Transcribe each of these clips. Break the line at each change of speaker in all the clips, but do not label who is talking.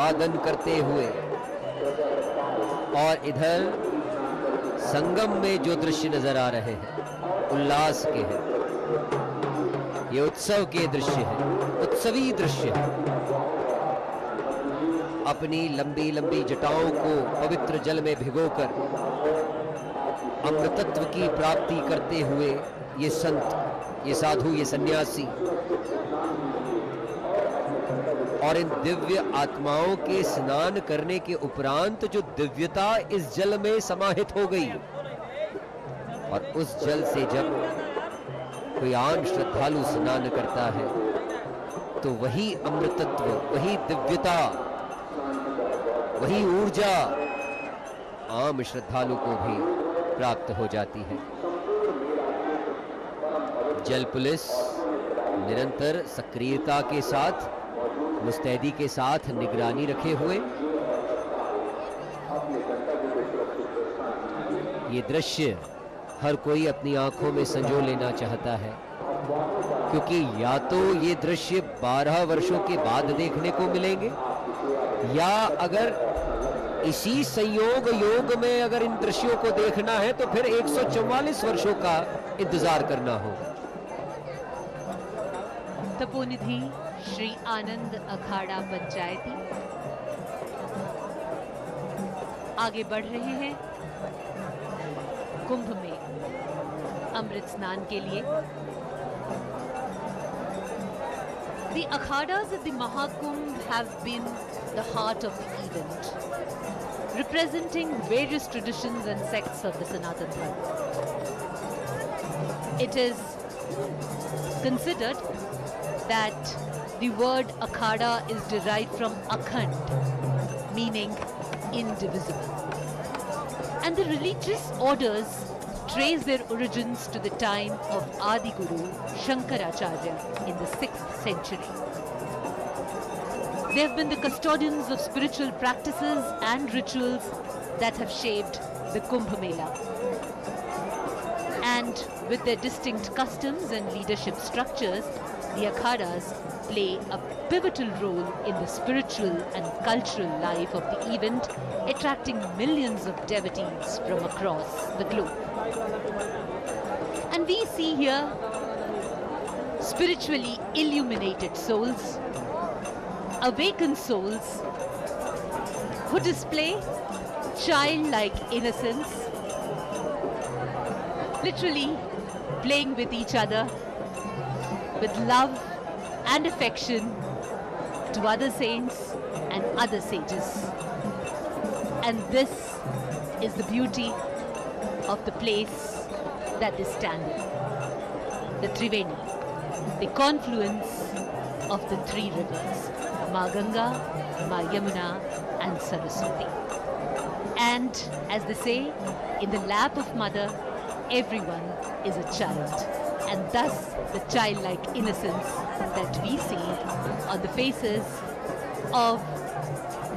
आस्वादन करते हुए, और इधर संगम में जो दृश्य नजर आ रहे हैं उल्लास के हैं, ये उत्सव के दृश्य हैं, उत्सवी दृश्य हैं। अपनी लंबी लंबी जटाओं को पवित्र जल में भिगोकर अमृतत्व की प्राप्ति करते हुए ये संत, ये साधु, ये सन्यासी और इन दिव्य आत्माओं के स्नान करने के उपरांत जो दिव्यता इस जल में समाहित हो गई, और उस जल से जब कोई आम श्रद्धालु स्नान करता है तो वही अमृतत्व, वही दिव्यता, वही ऊर्जा आम श्रद्धालु को भी प्राप्त हो जाती है। जल पुलिस निरंतर सक्रियता के साथ, मुस्तैदी के साथ निगरानी रखे हुए ये दृश्य हर कोई अपनी आंखों में संजो लेना चाहता है, क्योंकि या तो ये दृश्य 12 वर्षों के बाद देखने को मिलेंगे, या अगर इसी संयोग योग में अगर इन दृश्यों को देखना है तो फिर 144 वर्षों का इंतजार करना होगा।
तपोनिधि श्री आनंद अखाड़ा पंचायती आगे बढ़ रहे हैं कुंभ में अमृत स्नान के लिए। The akhadas at the Mahakumbh have been the heart of the event, representing various traditions and sects of the Sanatan Dharma. It is considered that the word akhada is derived from akhand, meaning indivisible. And the religious orders trace their origins to the time of Adi Guru Shankaracharya in the 6th century. They have been the custodians of spiritual practices and rituals that have shaped the Kumbh Mela. And with their distinct customs and leadership structures, the akhadas play a pivotal role in the spiritual and cultural life of the event, attracting millions of devotees from across the globe. And we see here spiritually illuminated souls, awakened souls who display childlike innocence, literally playing with each other with love and affection to other saints and other sages. And this is the beauty of the place that they stand in, the Triveni, the confluence of the three rivers, Ma Ganga, Ma Yamuna and Saraswati. And as they say, in the lap of mother, everyone is a child. And thus the childlike innocence that we see on the faces of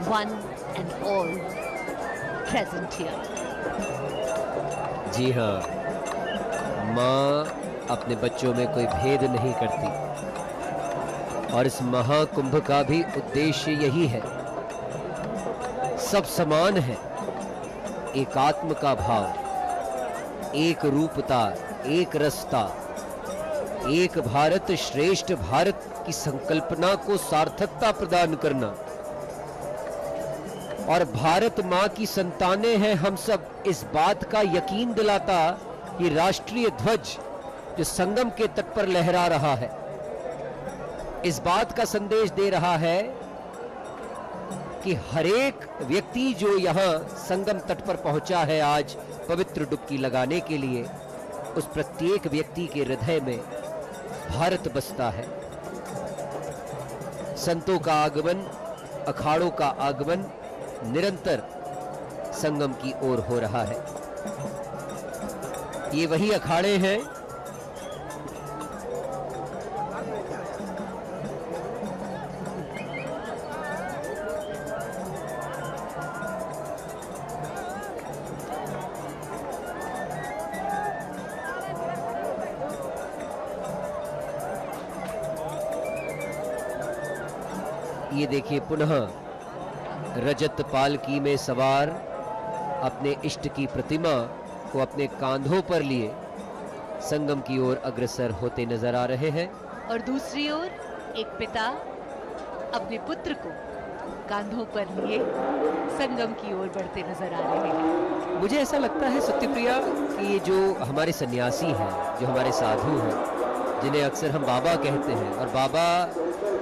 one and all present here.
जी हाँ, माँ अपने बच्चों में कोई भेद नहीं करती, और इस महाकुंभ का भी उद्देश्य यही है। सब समान है, एकात्म का भाव, एक रूपता, एक रसता, एक भारत श्रेष्ठ भारत की संकल्पना को सार्थकता प्रदान करना। और भारत माँ की संतानें हैं हम सब, इस बात का यकीन दिलाता ये राष्ट्रीय ध्वज जो संगम के तट पर लहरा रहा है, इस बात का संदेश दे रहा है कि हरेक व्यक्ति जो यहाँ संगम तट पर पहुंचा है आज पवित्र डुबकी लगाने के लिए, उस प्रत्येक व्यक्ति के हृदय में भारत बसता है। संतों का आगमन, अखाड़ों का आगमन निरंतर संगम की ओर हो रहा है। ये वही अखाड़े हैं ये देखिए, पुनः रजत पालकी में सवार अपने इष्ट की प्रतिमा को अपने कांधों पर लिए संगम की ओर अग्रसर होते नजर आ रहे हैं।
और दूसरी ओर एक पिता अपने पुत्र को कांधों पर लिए संगम की ओर बढ़ते नजर आ रहे हैं।
मुझे ऐसा लगता है सत्यप्रिया कि ये जो हमारे सन्यासी हैं, जो हमारे साधु हैं, जिन्हें अक्सर हम बाबा कहते हैं, और बाबा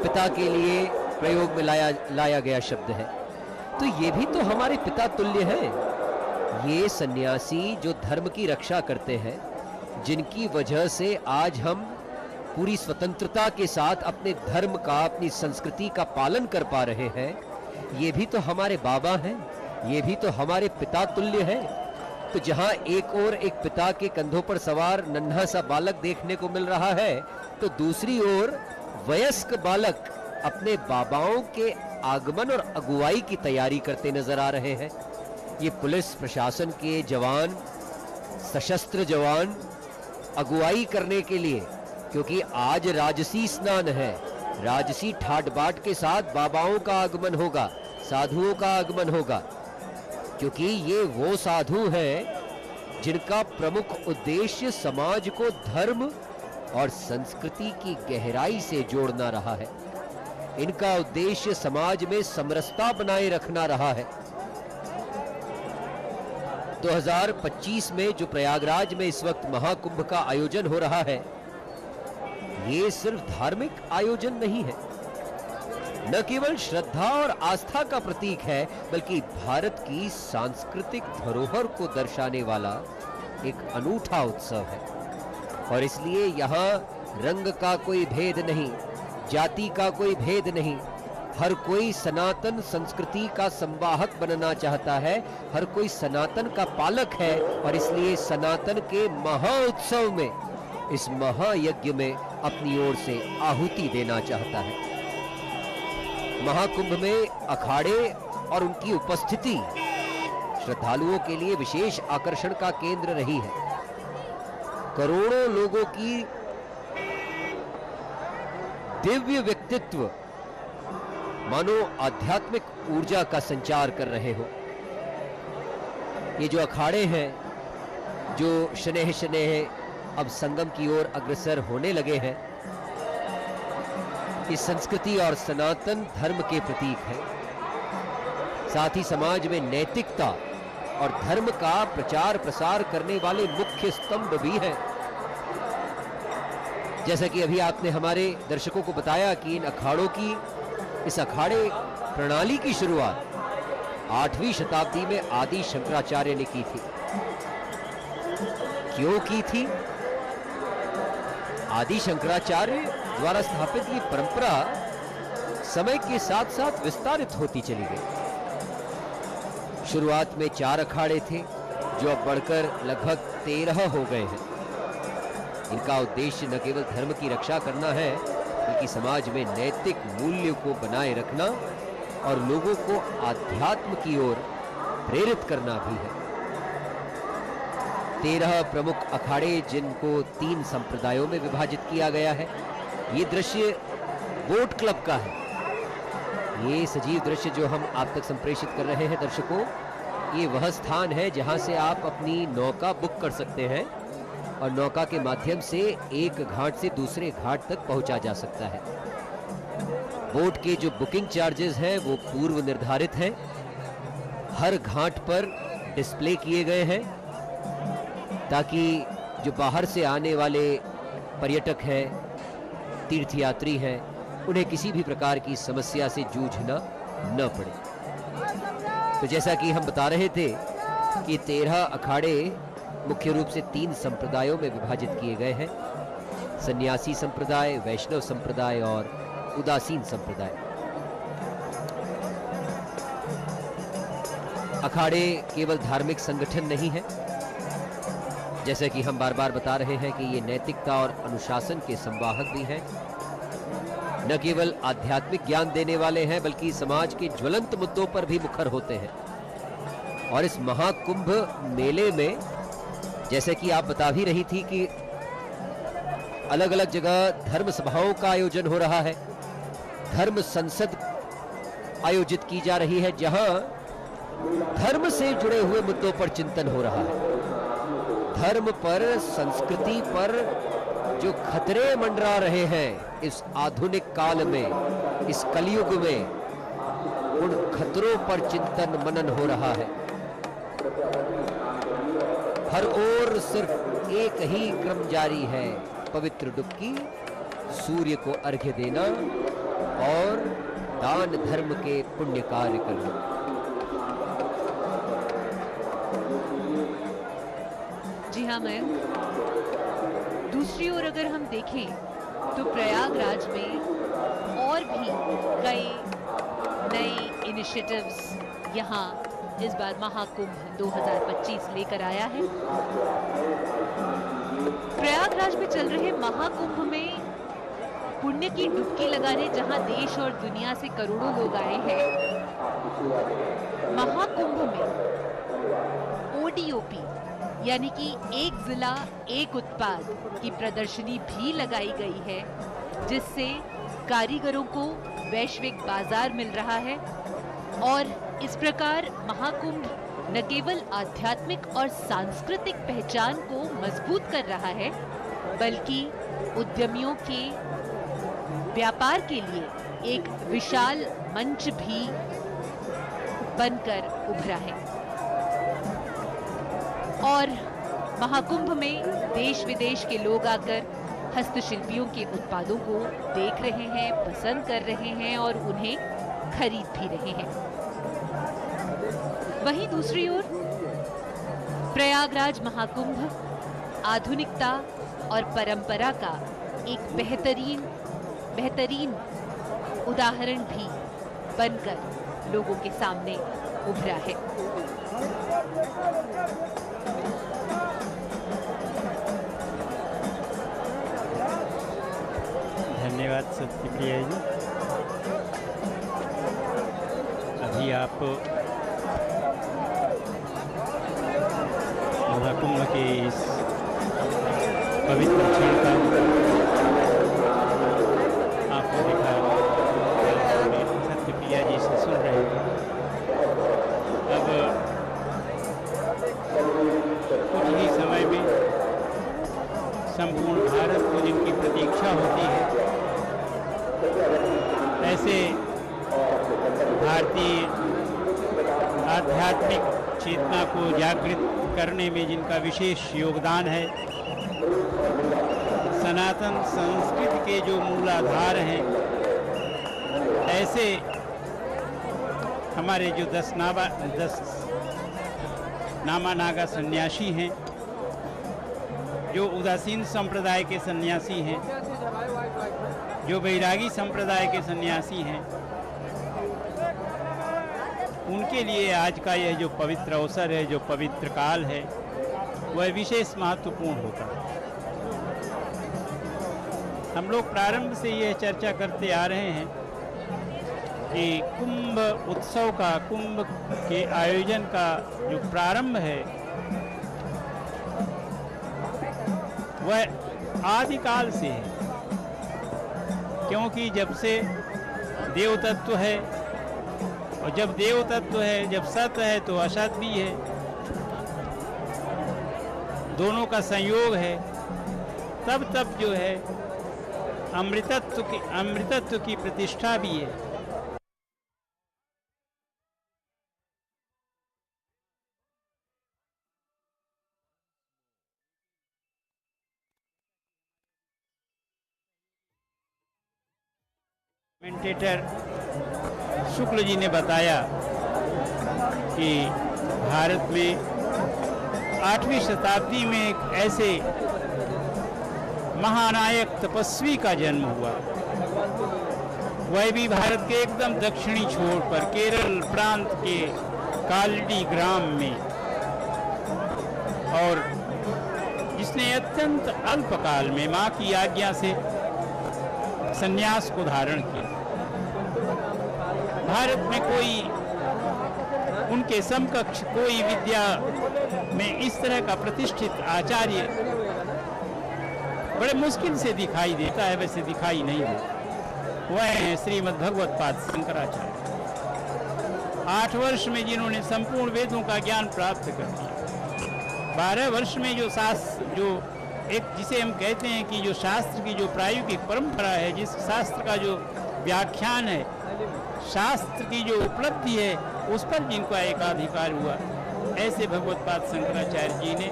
पिता के लिए प्रयोग में लाया गया शब्द है, तो ये भी तो हमारे पिता तुल्य हैं। ये सन्यासी जो धर्म की रक्षा करते हैं, जिनकी वजह से आज हम पूरी स्वतंत्रता के साथ अपने धर्म का, अपनी संस्कृति का पालन कर पा रहे हैं, ये भी तो हमारे बाबा हैं, ये भी तो हमारे पिता तुल्य हैं। तो जहां एक और एक पिता के कंधों पर सवार नन्हा सा बालक देखने को मिल रहा है, तो दूसरी ओर वयस्क बालक अपने बाबाओं के आगमन और अगुवाई की तैयारी करते नजर आ रहे हैं। ये पुलिस प्रशासन के जवान, सशस्त्र जवान अगुवाई करने के लिए, क्योंकि आज राजसी स्नान है, राजसी ठाट बाट के साथ बाबाओं का आगमन होगा, साधुओं का आगमन होगा, क्योंकि ये वो साधु हैं जिनका प्रमुख उद्देश्य समाज को धर्म और संस्कृति की गहराई से जोड़ना रहा है। इनका उद्देश्य समाज में समरसता बनाए रखना रहा है। 2025 में जो प्रयागराज में इस वक्त महाकुंभ का आयोजन हो रहा है, ये सिर्फ धार्मिक आयोजन नहीं है, न केवल श्रद्धा और आस्था का प्रतीक है, बल्कि भारत की सांस्कृतिक धरोहर को दर्शाने वाला एक अनूठा उत्सव है। और इसलिए यहाँ रंग का कोई भेद नहीं, जाति का कोई भेद नहीं, हर कोई सनातन संस्कृति का संवाहक बनना चाहता है, हर कोई सनातन का पालक है, और इसलिए सनातन के महाउत्सव में, इस महायज्ञ में अपनी ओर से आहुति देना चाहता है। महाकुंभ में अखाड़े और उनकी उपस्थिति श्रद्धालुओं के लिए विशेष आकर्षण का केंद्र रही है। करोड़ों लोगों की दिव्य व्यक्तित्व मानो आध्यात्मिक ऊर्जा का संचार कर रहे हो। ये जो अखाड़े हैं, जो शनेह शनेह अब संगम की ओर अग्रसर होने लगे हैं, इस संस्कृति और सनातन धर्म के प्रतीक हैं। साथ ही समाज में नैतिकता और धर्म का प्रचार प्रसार करने वाले मुख्य स्तंभ भी हैं। जैसा कि अभी आपने हमारे दर्शकों को बताया कि इन अखाड़ों की, इस अखाड़े प्रणाली की शुरुआत 8वीं शताब्दी में आदि शंकराचार्य ने की थी। क्यों की थी? आदि शंकराचार्य द्वारा स्थापित ये परंपरा समय के साथ साथ विस्तारित होती चली गई। शुरुआत में 4 अखाड़े थे, जो अब बढ़कर लगभग 13 हो गए हैं। इनका उद्देश्य न केवल धर्म की रक्षा करना है, बल्कि समाज में नैतिक मूल्य को बनाए रखना और लोगों को आध्यात्म की ओर प्रेरित करना भी है। 13 प्रमुख अखाड़े, जिनको 3 संप्रदायों में विभाजित किया गया है। ये दृश्य बोट क्लब का है। ये सजीव दृश्य जो हम आप तक संप्रेषित कर रहे हैं दर्शकों, ये वह स्थान है जहां से आप अपनी नौका बुक कर सकते हैं और नौका के माध्यम से एक घाट से दूसरे घाट तक पहुंचा जा सकता है। बोट के जो बुकिंग चार्जेस हैं वो पूर्व निर्धारित हैं, हर घाट पर डिस्प्ले किए गए हैं, ताकि जो बाहर से आने वाले पर्यटक हैं, तीर्थयात्री हैं, उन्हें किसी भी प्रकार की समस्या से जूझना न पड़े। तो जैसा कि हम बता रहे थे कि 13 अखाड़े मुख्य रूप से 3 संप्रदायों में विभाजित किए गए हैं: सन्यासी संप्रदाय, वैष्णव संप्रदाय और उदासीन संप्रदाय। अखाड़े केवल धार्मिक संगठन नहीं है, जैसे कि हम बार बार बता रहे हैं कि ये नैतिकता और अनुशासन के संवाहक भी हैं। न केवल आध्यात्मिक ज्ञान देने वाले हैं, बल्कि समाज के ज्वलंत मुद्दों पर भी मुखर होते हैं। और इस महाकुंभ मेले में, जैसे कि आप बता भी रही थी कि अलग अलग जगह धर्म सभाओं का आयोजन हो रहा है, धर्म संसद आयोजित की जा रही है, जहां धर्म से जुड़े हुए मुद्दों पर चिंतन हो रहा है। धर्म पर, संस्कृति पर जो खतरे मंडरा रहे हैं इस आधुनिक काल में, इस कलयुग में, उन खतरों पर चिंतन मनन हो रहा है। हर ओर सिर्फ एक ही क्रम जारी है, पवित्र डुबकी, सूर्य को अर्घ्य देना और दान धर्म के पुण्य कार्य करना।
जी हाँ मैम, दूसरी ओर अगर हम देखें तो प्रयागराज में और भी कई नए इनिशिएटिव्स यहाँ इस बार महाकुंभ 2025 लेकर आया है। प्रयागराज में चल रहे महाकुंभ में पुण्य की डुबकी लगाने जहां देश और दुनिया से करोड़ों लोग आए हैं, महाकुंभ में ओडीओपी यानी कि एक जिला एक उत्पाद की प्रदर्शनी भी लगाई गई है, जिससे कारीगरों को वैश्विक बाजार मिल रहा है। और इस प्रकार महाकुंभ न केवल आध्यात्मिक और सांस्कृतिक पहचान को मजबूत कर रहा है, बल्कि उद्यमियों के व्यापार के लिए एक विशाल मंच भी बनकर उभरा है। और महाकुंभ में देश विदेश के लोग आकर हस्तशिल्पियों के उत्पादों को देख रहे हैं, पसंद कर रहे हैं और उन्हें खरीद भी रहे हैं। वहीं दूसरी ओर प्रयागराज महाकुंभ आधुनिकता और परंपरा का एक बेहतरीन उदाहरण भी बनकर लोगों के सामने उभरा है।
धन्यवाद सत्यप्रिया जी। अभी आप महाकुंभ के इस पवित्र क्षण का आपने देखा, सत्यप्रिया जी से सुन रहे थे। अब कुछ ही समय में संपूर्ण भारत को जिनकी प्रतीक्षा होती है, ऐसे भारतीय आध्यात्मिक चेतना को जागृत करने में जिनका विशेष योगदान है, सनातन संस्कृति के जो मूलाधार हैं, ऐसे हमारे जो 10 नामा नागा सन्यासी हैं, जो उदासीन संप्रदाय के सन्यासी हैं, जो बैरागी संप्रदाय के सन्यासी हैं, उनके लिए आज का यह जो पवित्र अवसर है, जो पवित्र काल है, वह विशेष महत्वपूर्ण होता है। हम लोग प्रारंभ से यह चर्चा करते आ रहे हैं कि कुंभ उत्सव का, कुंभ के आयोजन का जो प्रारंभ है, वह आदिकाल से है। क्योंकि जब से देव तत्व है, और जब देव तत्व है, जब सत है तो असत भी है, दोनों का संयोग है, तब जो है अमृतत्व की प्रतिष्ठा भी है। कमेंटेटर शुक्ल जी ने बताया कि भारत में 8वीं शताब्दी में एक ऐसे महानायक तपस्वी का जन्म हुआ, वह भी भारत के एकदम दक्षिणी छोर पर केरल प्रांत के कालडी ग्राम में, और जिसने अत्यंत अल्पकाल में मां की आज्ञा से संन्यास को धारण किया। भारत में कोई उनके समकक्ष कोई विद्या में इस तरह का प्रतिष्ठित आचार्य बड़े मुश्किल से दिखाई देता है, वैसे दिखाई नहीं देता। वह है श्रीमद् भगवत पाद शंकराचार्य। 8 वर्ष में जिन्होंने संपूर्ण वेदों का ज्ञान प्राप्त कर लिया, 12 वर्ष में जो एक जिसे हम कहते हैं कि जो शास्त्र की जो प्रायोगिक परंपरा है, जिस शास्त्र का जो व्याख्यान है, शास्त्र की जो उपलब्धि है, उस पर जिनका एकाधिकार हुआ, ऐसे भगवत्पाद शंकराचार्य जी ने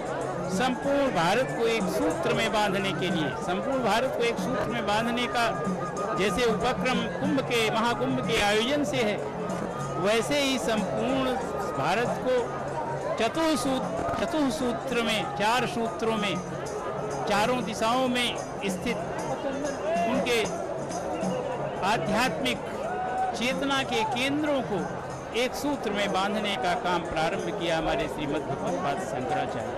संपूर्ण भारत को एक सूत्र में बांधने के लिए, संपूर्ण भारत को एक सूत्र में बांधने का जैसे उपक्रम महाकुंभ के आयोजन से है, वैसे ही संपूर्ण भारत को चतुसूत्र में, 4 सूत्रों में, चारों दिशाओं में स्थित उनके आध्यात्मिक चेतना के केंद्रों को एक सूत्र में बांधने का काम प्रारंभ किया हमारे श्रीमद् भगवत्पाद शंकराचार्य।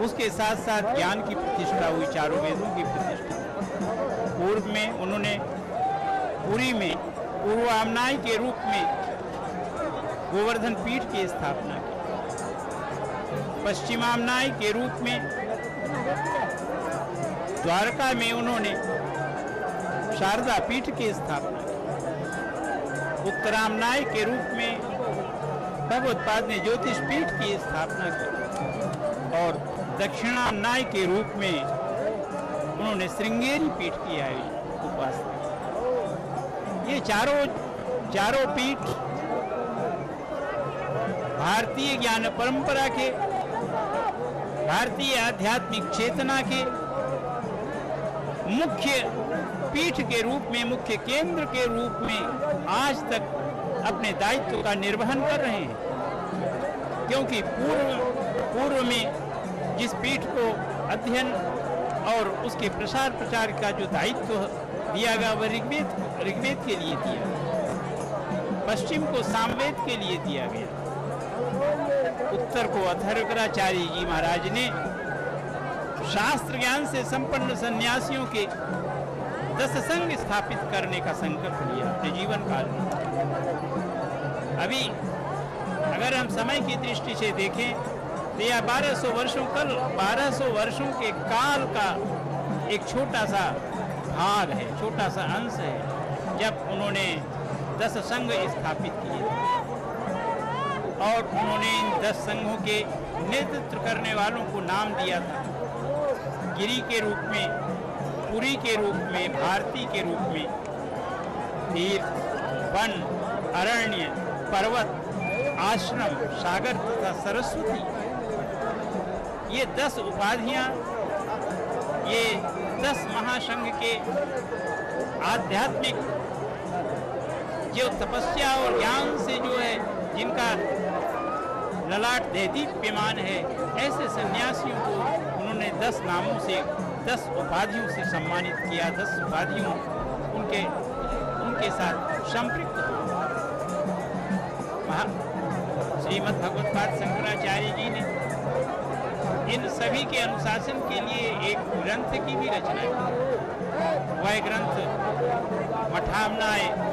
उसके साथ साथ ज्ञान की प्रतिष्ठा हुई, चारों वेदों की प्रतिष्ठा। पूर्व में उन्होंने पुरी में पूर्वामनाय के रूप में गोवर्धन पीठ की स्थापना की, पश्चिमामनाय के रूप में द्वारका में उन्होंने शारदा पीठ की स्थापना की, उत्तरामनाय के रूप में भगवत्पाद ने ज्योतिष पीठ की स्थापना की और दक्षिणामनाय के रूप में उन्होंने श्रृंगेरी पीठ की उपासना। ये चारों पीठ भारतीय ज्ञान परंपरा के, भारतीय आध्यात्मिक चेतना के मुख्य पीठ के रूप में, मुख्य केंद्र के रूप में आज तक अपने दायित्व का निर्वहन कर रहे हैं। क्योंकि पूर्व में जिस पीठ को अध्ययन और उसके प्रसार प्रचार का जो दायित्व दिया गया वह ऋग्वेद के लिए दिया गया, पश्चिम को सामवेद के लिए दिया गया, उत्तर को अथर्वणाचार्य जी महाराज ने शास्त्र ज्ञान से संपन्न सन्यासियों के 10 संघ स्थापित करने का संकल्प लिया अपने जीवन काल में। अभी अगर हम समय की दृष्टि से देखें तो यह 1200 वर्षों के काल का एक छोटा सा भाग है, छोटा सा अंश है, जब उन्होंने 10 संघ स्थापित किए और उन्होंने इन 10 संघों के नेतृत्व करने वालों को नाम दिया था। गिरि के रूप में, पुरी के रूप में, भारती के रूप में, तीर्थ, वन, अरण्य, पर्वत, आश्रम, सागर तथा सरस्वती, ये 10 उपाधियां, ये 10 महासंघ के आध्यात्मिक जो तपस्या और ज्ञान से जो है, जिनका ललाट दीप्यमान है, ऐसे सन्यासियों को उन्होंने 10 नामों से, 10 उपाधियों से सम्मानित किया। 10 उपाधियों उनके साथ संपृक्त हो। श्रीमद् भगवत्पाद शंकराचार्य जी ने इन सभी के अनुशासन के लिए एक ग्रंथ की भी रचना की। वह ग्रंथ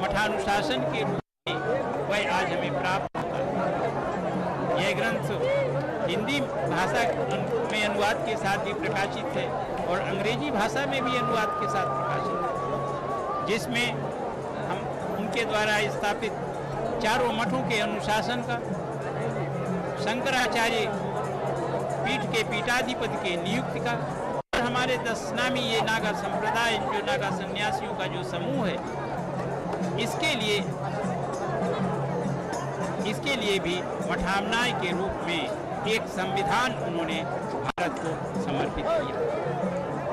मठानुशासन के रूप में वह आज हमें प्राप्त होता है। यह ग्रंथ हिंदी भाषा में अनुवाद के साथ भी प्रकाशित है और अंग्रेजी भाषा में भी अनुवाद के साथ प्रकाशित है, जिसमें हम उनके द्वारा स्थापित चारों मठों के अनुशासन का, शंकराचार्य पीठ के पीठाधिपति के नियुक्ति का और हमारे 10 नामी ये नागा संप्रदाय, जो नागा सन्यासियों का जो समूह है, इसके लिए भी मठामनाय के रूप में एक संविधान उन्होंने भारत को समर्पित किया।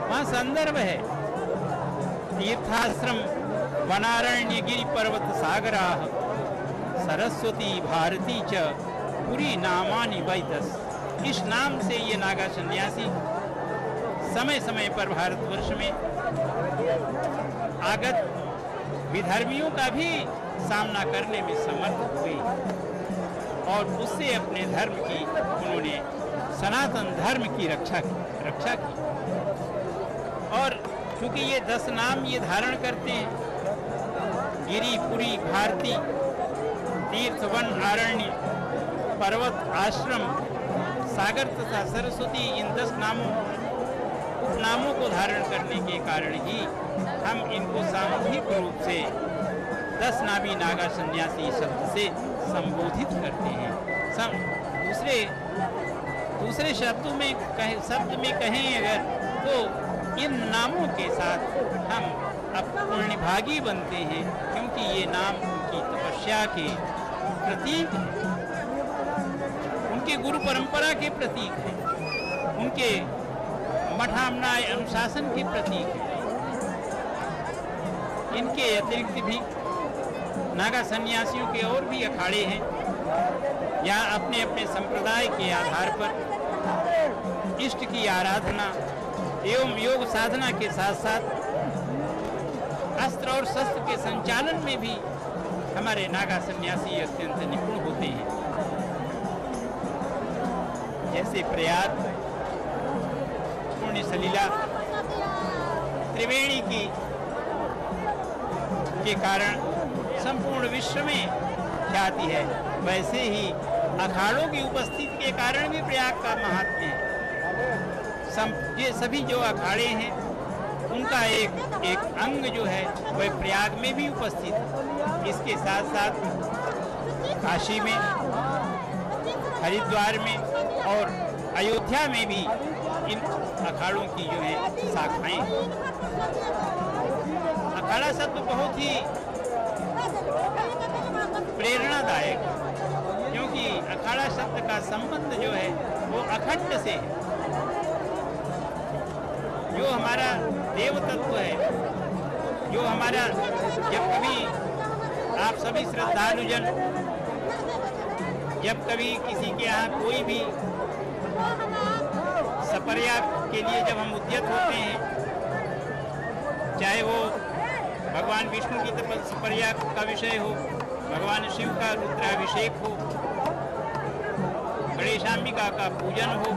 वहाँ संदर्भ है तीर्थाश्रम वनारण्य गिरि पर्वत सागरा सरस्वती भारती च पुरी नामानि वै 10। इस नाम से ये नागा सन्यासी समय समय पर भारतवर्ष में आगत विधर्मियों का भी सामना करने में समर्थ हुए और उससे अपने धर्म की, उन्होंने सनातन धर्म की रक्षा की। और क्योंकि ये 10 नाम ये धारण करते हैं, गिरि, पुरी, भारती, तीर्थ, वन, अरण्य, पर्वत, आश्रम, सागर तथा सरस्वती, इन 10 उपनामों को धारण करने के कारण ही हम इनको सामूहिक रूप से 10 नामी नागा सन्यासी शब्द से संबोधित करते हैं। दूसरे शब्द में कहें अगर तो इन नामों के साथ हम अब पुण्यभागी बनते हैं, क्योंकि ये नाम उनकी तपस्या के प्रतीक हैं, उनके गुरु परंपरा के प्रतीक हैं, उनके मठामनाय अनुशासन के प्रतीक हैं। इनके अतिरिक्त भी नागा सन्यासियों के और भी अखाड़े हैं, यहाँ अपने अपने संप्रदाय के आधार पर इष्ट की आराधना एवं योग साधना के साथ साथ अस्त्र और शस्त्र के संचालन में भी हमारे नागा सन्यासी अत्यंत निपुण होते हैं। जैसे प्रयाग, पुण्य सलीला, त्रिवेणी के कारण संपूर्ण विश्व में ख्याति है, वैसे ही अखाड़ों की उपस्थिति के कारण भी प्रयाग का महात्म्य है। ये सभी जो अखाड़े हैं उनका एक अंग जो है वह प्रयाग में भी उपस्थित है। इसके साथ साथ काशी में, हरिद्वार में और अयोध्या में भी इन अखाड़ों की जो है शाखाएं। अखाड़ा शब्द बहुत ही प्रेरणादायक, क्योंकि अखाड़ा शब्द का संबंध जो है वो अखंड से है। जो हमारा देव तत्व है, जो हमारा, जब कभी आप सभी श्रद्धालुजन जब कभी किसी के यहाँ कोई भी सपर्या के लिए जब हम उद्यत होते हैं, चाहे वो भगवान विष्णु की सपर्या का विषय हो, भगवान शिव का रुद्राभिषेक हो, गणेशांबिका का पूजन हो,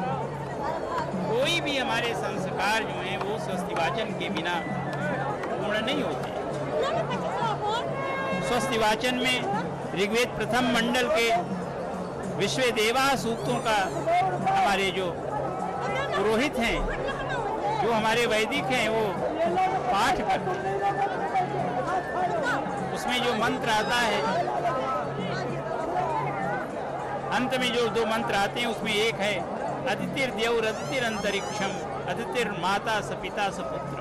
कोई भी हमारे संस्कार जो हैं वो स्वस्ति वाचन के बिना पूर्ण नहीं होते। स्वस्ति वाचन में ऋग्वेद प्रथम मंडल के विश्व देवा सूक्तों का हमारे जो पुरोहित हैं, जो हमारे वैदिक हैं, वो पाठ करते हैं। उसमें जो मंत्र आता है, अंत में जो 2 मंत्र आते हैं, उसमें एक है अदितिर देवर अदितिर अंतरिक्षम अदितिर माता स पिता स पुत्र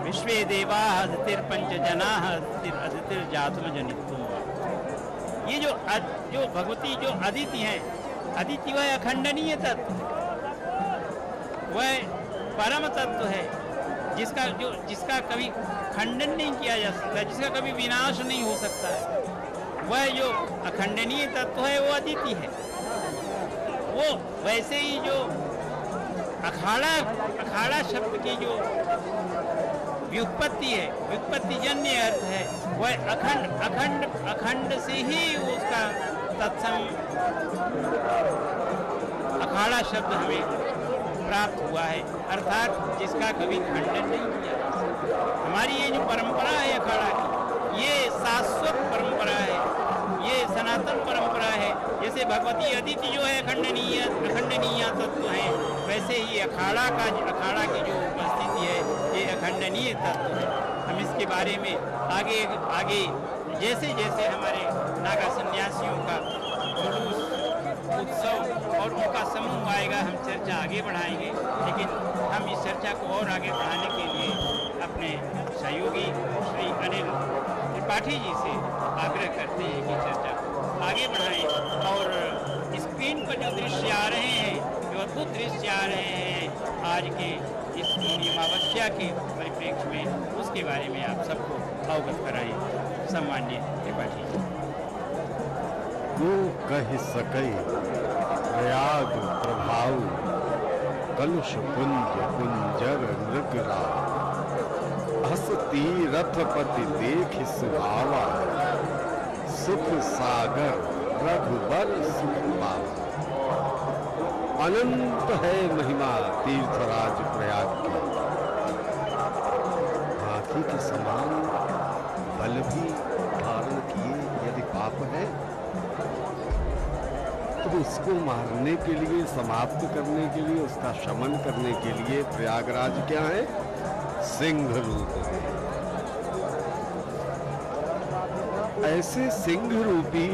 विश्वे देवा अदितिर पंचजना अदितिर अदितिर जातम जनित्वम। ये जो भगवती जो अदिति हैं, अदिति वह अखंडनीय तत्व, वह परम तत्व है, जिसका कभी खंडन नहीं किया जा सकता, जिसका कभी विनाश नहीं हो सकता है। वह जो अखंडनीय तत्व है वो अदिति है। वो वैसे ही जो अखाड़ा शब्द की जो व्युत्पत्ति है, व्युत्पत्तिजन्य अर्थ है, वह अखंड से ही उसका तत्सम अखाड़ा शब्द हमें प्राप्त हुआ है, अर्थात जिसका कभी खंडन नहीं किया। हमारी ये जो परंपरा है अखाड़ा की, ये शाश्वत परंपरा है, ये सनातन परंपरा है। जैसे भगवती अदिति जो है अखंडनीय तत्व है, वैसे ही अखाड़ा की जो उपस्थिति है ये अखंडनीय तत्व है। हम इसके बारे में आगे जैसे जैसे हमारे नागा सन्यासियों का जुलूस, उत्सव और उनका समूह आएगा, हम चर्चा आगे बढ़ाएंगे। लेकिन हम इस चर्चा को और आगे बढ़ाने के लिए अपने सहयोगी श्री अनिल त्रिपाठी जी से आग्रह करते हैं कि चर्चा को आगे बढ़ाएं और स्क्रीन पर जो दृश्य आ रहे हैं, जो अद्भुत दृश्य आ रहे हैं आज के इस अमावस्या के परिप्रेक्ष्य में, उसके बारे में आप सबको अवगत कराएं। सम्मान्य त्रिपाठी जी।
को कह सकई प्रयाग प्रभाव कलुष कुंज कुंजर नृगरा हसती रथपति देख सुहावा सुख सागर रघुबर सुख पावा। अनंत है महिमा तीर्थराज प्रयाग की, हाथी के समान बल भी धारण किए यदि पाप है तो उसको मारने के लिए, समाप्त करने के लिए, उसका शमन करने के लिए प्रयागराज क्या है? सिंह रूप है। ऐसे सिंह रूपी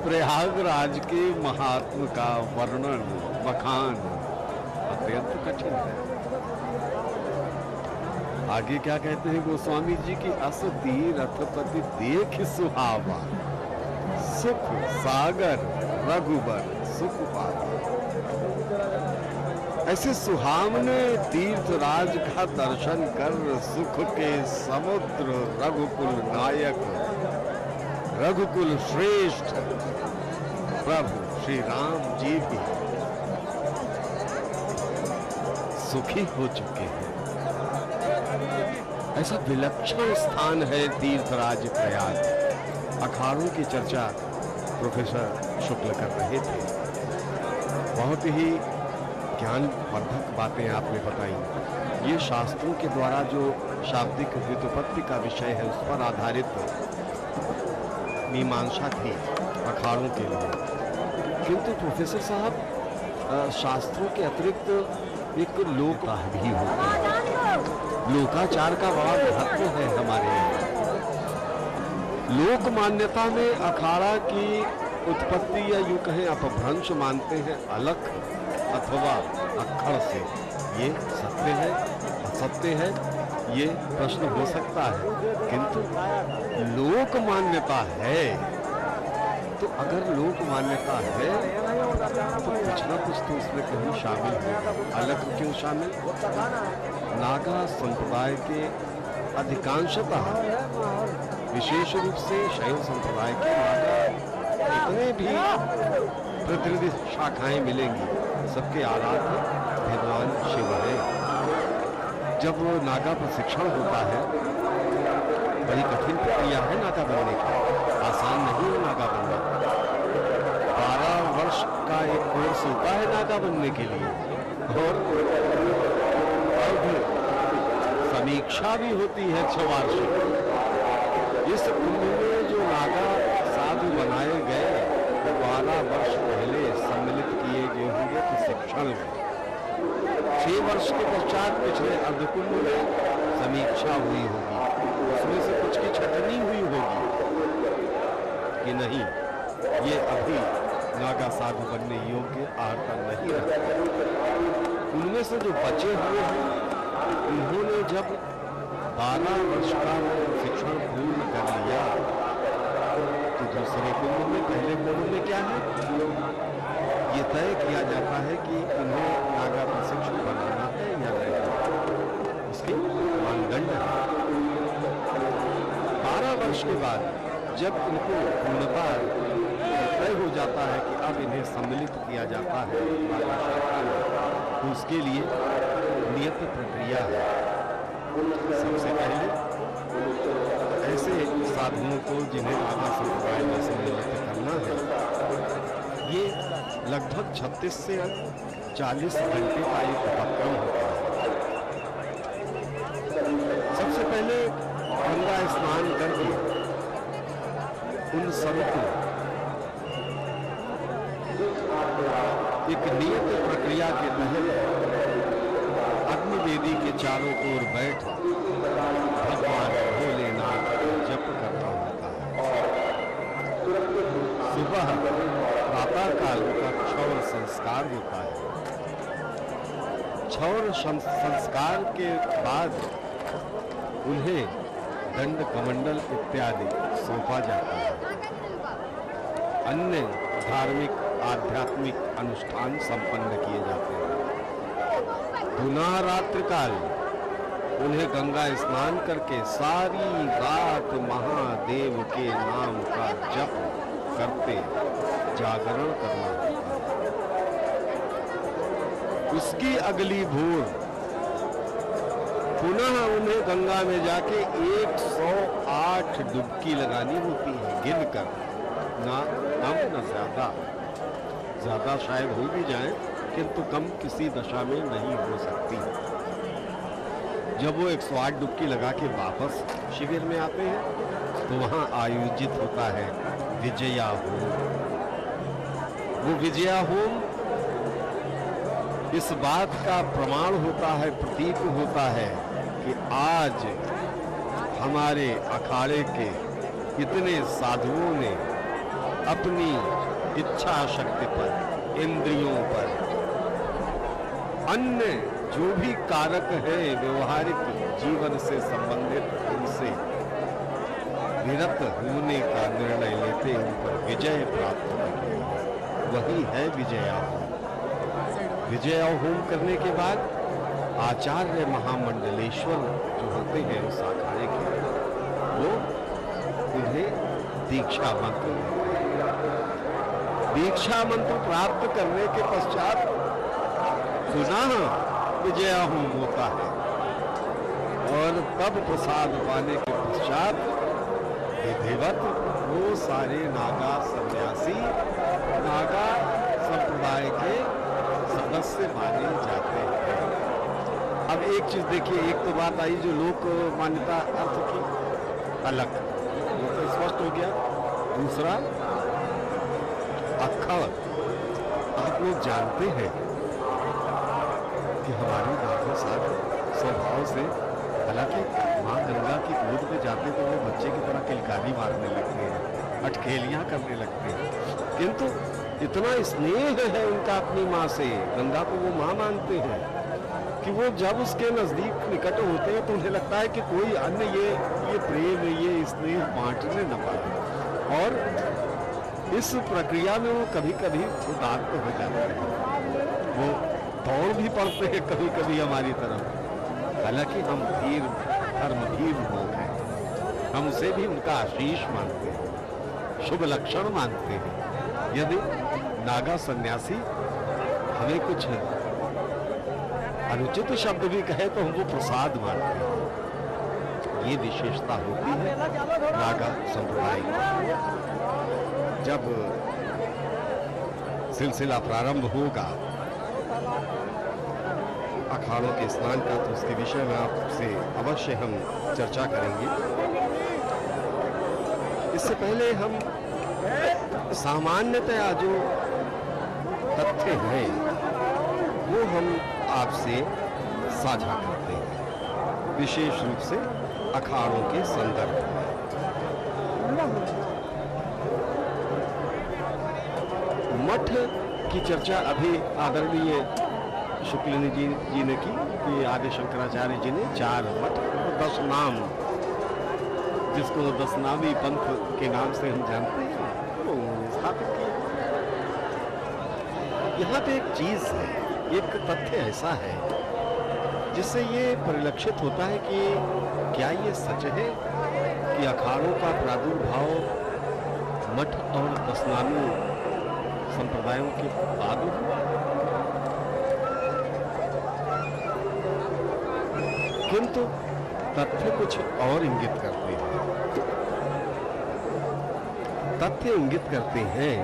प्रयागराज के महात्म का वर्णन बखान अत्यंत कठिन है। आगे क्या कहते हैं गोस्वामी जी की, अस तीरथपति देख सुहावा, सुख सागर रघुबर सुख पावा। ऐसे सुहावने तीर्थराज का दर्शन कर सुख के समुद्र रघुकुल नायक, रघुकुल श्रेष्ठ प्रभु श्री राम जी भी सुखी हो चुके हैं। ऐसा विलक्षण स्थान है तीर्थराज प्रयाग। अखाड़ों की चर्चा प्रोफेसर शुक्ल कर रहे थे। बहुत ही ज्ञानवर्धक बातें आपने बताई। ये शास्त्रों के द्वारा जो शाब्दिक व्युत्पत्ति का विषय है उस पर आधारित मीमांसा थी अखाड़ों के लिए। किंतु प्रोफेसर साहब, शास्त्रों के अतिरिक्त एक लोक भी होता है। लोकाचार का बड़ा महत्व है हमारे यहाँ। लोक मान्यता में अखाड़ा की उत्पत्ति या यूं कहें अपभ्रंश मानते हैं अलख अथवा अक्खड़ से। ये सत्य है असत्य है ये प्रश्न हो सकता है, किंतु लोक मान्यता है तो अगर लोक मान्यता है तो कुछ ना कुछ तो उसमें कहीं शामिल है। अलग क्यों शामिल? नागा संप्रदाय के अधिकांशतः, विशेष रूप से शैव संप्रदाय के नागा जितने भी प्रतिनिधि शाखाएं मिलेंगी सबके आराध्य भगवान शिव है। जब नागा प्रशिक्षण होता है, बड़ी कठिन प्रक्रिया है नागा बनने की, आसान नहीं है नागा बनना। 12 वर्ष का एक कोर्स होता है नागा बनने के लिए, और समीक्षा भी होती है 6 वार्षिक। इस कुंभ में जो नागा साधु बनाए गए 12 वर्ष पहले सम्मिलित किए गए होंगे प्रशिक्षण में। 6 वर्ष के पश्चात पिछले अर्धकुंभ में समीक्षा हुई होगी, उसमें से कुछ की छटनी हुई होगी कि नहीं ये अभी नागा साधु बनने योग्य अर्हता नहीं रखते। उनमें से जो बचे हुए हैं उन्होंने जब 12 वर्ष का शिक्षण पूर्ण कर लिया तो दूसरे कुंभ में, पहले कुंभ में क्या है, ये तय किया जाता है कि इन्हें नागा प्रशिक्षण बनाना है या नहीं, उसके मानदंड है। 12 वर्ष के बाद जब इनको पूर्णता तय हो जाता है कि अब इन्हें सम्मिलित किया जाता है नागा शाखा में, तो उसके लिए नियत प्रक्रिया है। सबसे पहले ऐसे साधुओं को जिन्हें नागा संप्रदाय में सम्मिलित करना है, ये लगभग 36 से 40 घंटे का एक उपक्रम होता है। सबसे पहले गंगा स्नान करके उन सबको एक नियत प्रक्रिया के तहत अग्निवेदी के चारों ओर बैठ भगवान भोलेनाथ का जप करना होता है। सुबह प्रातः काल का क्षौर संस्कार होता है। क्षौर संस्कार के बाद उन्हें दंड कमंडल इत्यादि सौंपा जाता है। अन्य धार्मिक आध्यात्मिक अनुष्ठान संपन्न किए जाते हैं। पुनः रात्रि काल उन्हें गंगा स्नान करके सारी रात महादेव के नाम का जप करते जागरण करना होता है। उसकी अगली भोर पुनः उन्हें गंगा में जाके 108 डुबकी लगानी होती है, गिनकर, ना कम न ज्यादा। ज्यादा शायद हो भी जाए किंतु कम किसी दशा में नहीं हो सकती। जब वो 108 डुबकी लगा के वापस शिविर में आते हैं तो वहां आयोजित होता है विजया होम। वो विजया होम इस बात का प्रमाण होता है, प्रतीक होता है कि आज हमारे अखाड़े के इतने साधुओं ने अपनी इच्छा शक्ति पर, इंद्रियों पर, अन्य जो भी कारक है व्यवहारिक जीवन से संबंधित, उनसे विरत होने का निर्णय लेते उन पर विजय प्राप्त करते हैं। वही है विजया होम। विजया होम करने के बाद आचार्य महामंडलेश्वर जो होते हैं उस अखाड़े के, वो उन्हें दीक्षा मंत्र देते हैं। दीक्षा मंत्र प्राप्त करने के पश्चात पुनः विजया होम होता है और तब प्रसाद पाने के पश्चात विधिवत वो सारे नागा सन्यासी नागा संप्रदाय के सदस्य माने जाते हैं। अब एक चीज देखिए, एक तो बात आई जो लोक मान्यता अर्थ की अलग, वो तो स्पष्ट हो गया। दूसरा, अखड़, आप लोग जानते हैं कि हमारे दादा साहब स्वभाव से, हालांकि माँ गंगा की गोद में जाते तो वो बच्चे की तरह किलकारी मारने लगते हैं, अटखेलियां करने लगते हैं, किंतु इतना स्नेह है उनका अपनी माँ से, गंगा को वो माँ मानते हैं कि वो जब उसके नजदीक निकट होते हैं तो उन्हें लगता है कि कोई अन्य ये प्रेम, ये स्नेह बांटने न पाए। और इस प्रक्रिया में वो कभी कभी उदात्त हो जाते हैं, वो दौड़ भी पड़ते हैं कभी कभी हमारी तरफ। हालांकि हम धीर धर्मधीर लोग हैं, हम उसे भी उनका आशीष मानते हैं, शुभ लक्षण मानते हैं। यदि नागा सन्यासी हमें कुछ अनुचित शब्द भी कहे तो हम वो प्रसाद मानते हैं। ये विशेषता होती है नागा संप्रदाय की। जब सिलसिला प्रारंभ होगा अखाड़ों के स्नान का तो उसके विषय में आपसे अवश्य हम चर्चा करेंगे। इससे पहले हम सामान्यतया जो तथ्य हैं वो हम आपसे साझा करते हैं, विशेष रूप से अखाड़ों के संदर्भ में। मठ की चर्चा अभी आदरणीय शुक्ल जी ने की कि आदि शंकराचार्य जी ने 4 मठ और 10 नाम, जिसको 10 नामी पंथ के नाम से हम जानते हैं, वो स्थापित किया। यहाँ पे एक चीज है, एक तथ्य ऐसा है जिससे ये परिलक्षित होता है कि क्या ये सच है कि अखाड़ों का प्रादुर्भाव मठ और 10 नामी संप्रदायों के बाद हुआ, किंतु तथ्य कुछ और इंगित करते हैं। तथ्य इंगित करते हैं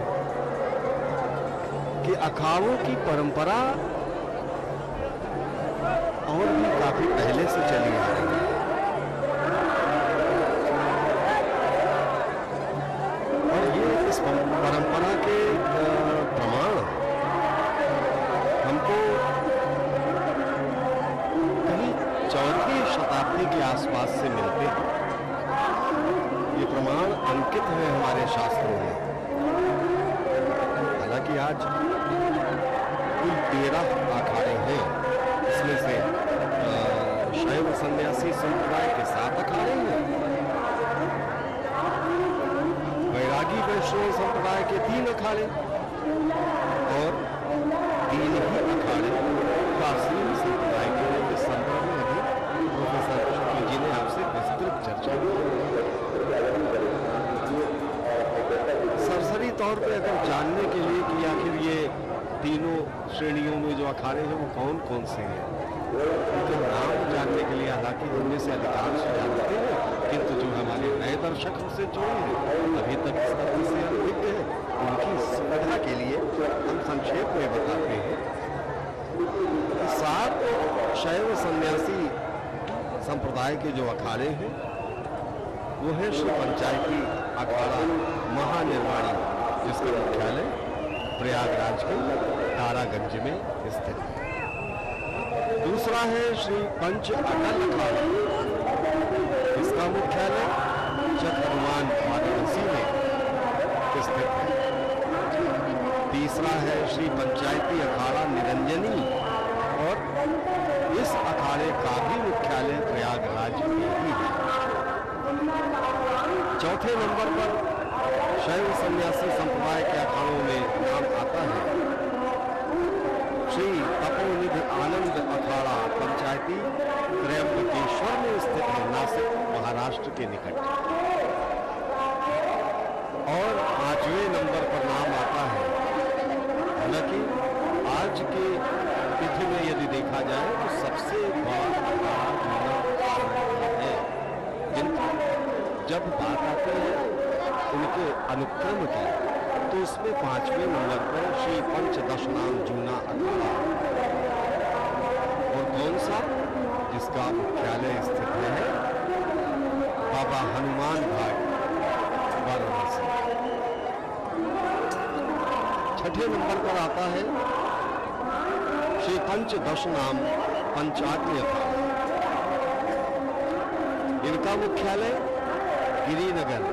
कि अखाड़ों की परंपरा और भी काफी पहले से चली आ रही है और ये इस परंपरा के प्रमाण हमको कहीं 4वीं शताब्दी के आसपास से मिलते हैं। ये प्रमाण अंकित है हमारे शास्त्रों में। हालांकि आज कुल 13 अखाड़े हैं, इसमें से शैव सन्यासी संप्रदाय के 7 अखाड़े हैं, वैरागी वैष्णव संप्रदाय के 3 अखाड़े और 3 ही अखाड़े काशी संप्रदाय के। इस संदर्भ में अभी प्रोफेसर शुक्ल जी ने आपसे विस्तृत चर्चा की। सरसरी तौर पे अगर जानने के लिए कि आखिर ये तीनों श्रेणियों में जो अखाड़े हैं वो कौन कौन से हैं, उनके नाम जानने के लिए हालांकि उनमें से अधिकांश जानते हैं, किंतु जो हमारे नए दर्शक हमसे जुड़े हैं अभी तक इस तरह से अनभिज्ञ है, उनकी सुविधा के लिए हम संक्षेप में बताते हैं। 7 शैव सन्यासी संप्रदाय के जो अखाड़े हैं वो है श्री पंचायती अखाड़ा महानिर्वाणी, जिसका मुख्यालय प्रयागराज के तारागंज में स्थित है। दूसरा है श्री पंच अटल अखाड़ा, इसका मुख्यालय चक हनुमान स्थित है। तीसरा है श्री पंचायती अखाड़ा निरंजनी, और इस अखाड़े का भी मुख्यालय प्रयागराज में ही है। चौथे नंबर पर शैव सन्यासी संप्रदाय के अखाड़ों में नाम आता है श्री तपोनिधि आनंद अखाड़ा, पंचायती त्रयंबकेश्वर में स्थित है, नासिक महाराष्ट्र के निकट। और 5वें नंबर पर नाम आता है, हालांकि आज के तिथि में यदि देखा जाए तो सबसे बड़ा अखाड़ा है, किंतु जब बात आती है उनके अनुक्रम की, तो इसमें 5वें नंबर पर श्री पंचदशनाम जूना अखाड़ा, और कौन सा, जिसका मुख्यालय स्थित है बाबा हनुमान घाट, वाराणसी। 6ठे नंबर पर आता है श्री पंचदशनाम पंचाग्नि अखाड़ा। इनका मुख्यालय गिरिनगर,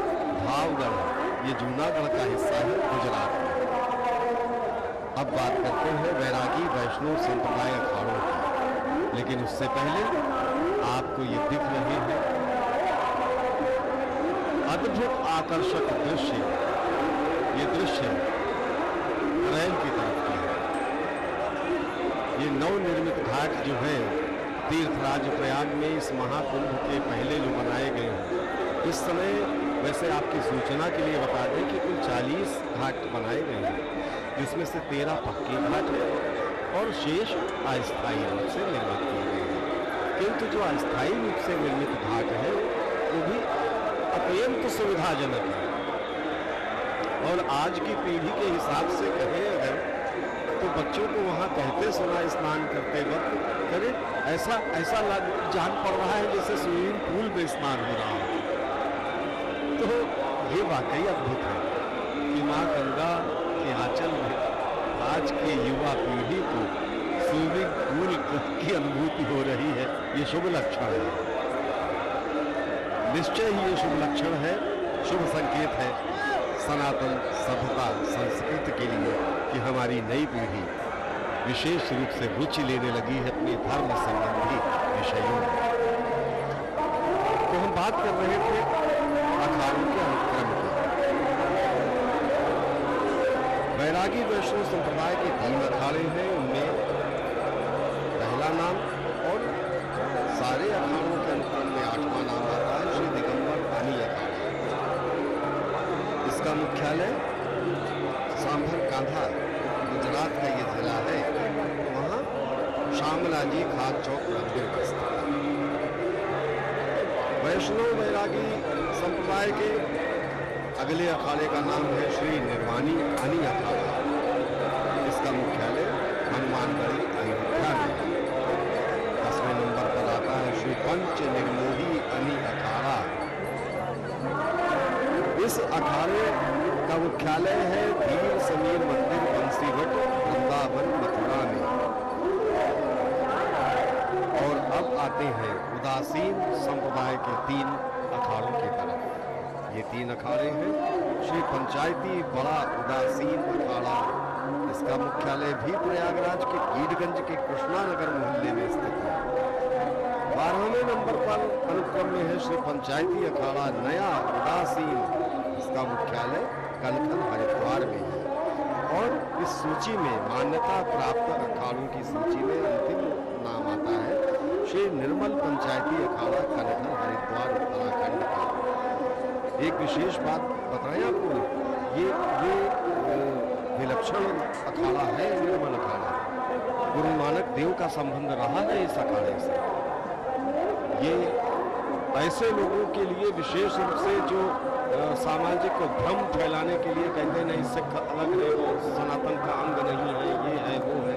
भावगढ़, ये जूनागढ़ का हिस्सा है, गुजरात में। अब बात करते हैं वैरागी वैष्णव संप्रदाय अखाड़ों की, लेकिन उससे पहले आपको ये दिख रहे हैं अद्भुत आकर्षक दृश्य। ये दृश्य रेल की तरफ की है। ये नवनिर्मित घाट जो है तीर्थराज प्रयाग में इस महाकुंभ के पहले जो बनाए गए हैं, इस समय वैसे आपकी सूचना के लिए बता दें कि कुल 40 घाट बनाए गए हैं, जिसमें से 13 पक्के घाट हैं और शेष अस्थायी रूप से निर्मित किए गए हैं। किंतु जो अस्थायी रूप से निर्मित घाट है वो भी अत्यंत सुविधाजनक है, और आज की पीढ़ी के हिसाब से कहें अगर, तो बच्चों को वहाँ कहते सुना स्नान करते वक्त, करे ऐसा जान पड़ रहा है जैसे स्विमिंग पूल में स्नान हो रहा हो। तो ये वाकई अद्भुत है कि माँ गंगा के आंचल में आज के युवा पीढ़ी को स्विमिंग पूल की अनुभूति हो रही है। ये शुभ लक्षण है, निश्चय ही ये शुभ लक्षण है, शुभ संकेत है सनातन सभ्यता संस्कृति के लिए कि हमारी नई पीढ़ी विशेष रूप से रुचि लेने लगी है अपने धर्म संबंधी विषयों में। तो हम बात कर रहे थे अखाड़ों के अनुक्रम की। वैरागी वैष्णव संप्रदाय के 3 अखाड़े हैं, उनमें पहला नाम और सारे अखाड़ों के अनुक्रम में 8वां नाम आता है श्री दिगंबर पानी अखाड़ा। इसका मुख्यालय सांभर कांधा, गुजरात का ये जिला है, वहाँ शामलाजी खाद चौक मंदिर में स्थित है। वैष्णव वैरागी संप्रदाय के अगले अखाड़े का नाम है श्री निर्वाणी अनि अखाड़ा। इसका मुख्यालय हनुमानगढ़ी अयोध्या में है। 10वें नंबर पर आता है श्री पंच निर्मोही अनि अखाड़ा। इस अखाड़े का मुख्यालय है धीर समीर मंदिर, बंसीघट, वृंदावन, मथुरा में। और अब आते हैं उदासीन संप्रदाय के 3 अखाड़ों की तरफ। ये 3 अखाड़े हैं श्री पंचायती बड़ा उदासीन अखाड़ा। इसका मुख्यालय भी प्रयागराज के कीडगंज के कृष्णानगर मोहल्ले में स्थित है। 12वें नंबर पर अनुक्रम में है श्री पंचायती अखाड़ा नया उदासीन। इसका मुख्यालय कनखन हरिद्वार में है। और इस सूची में मान्यता प्राप्त अखाड़ों की सूची में अंतिम नाम आता है श्री निर्मल पंचायती अखाड़ा, कनखन हरिद्वार, उत्तराखंड का। एक विशेष बात बताएं आपको, ये विलक्षण अखाड़ा है, निर्मल अखाड़ा। गुरु नानक देव का संबंध रहा है इस अखाड़े से। ये ऐसे लोगों के लिए विशेष रूप से जो सामाजिक भ्रम फैलाने के लिए कहते नहीं सिख अलग है, वो सनातन का अंग नहीं है, ये है वो है,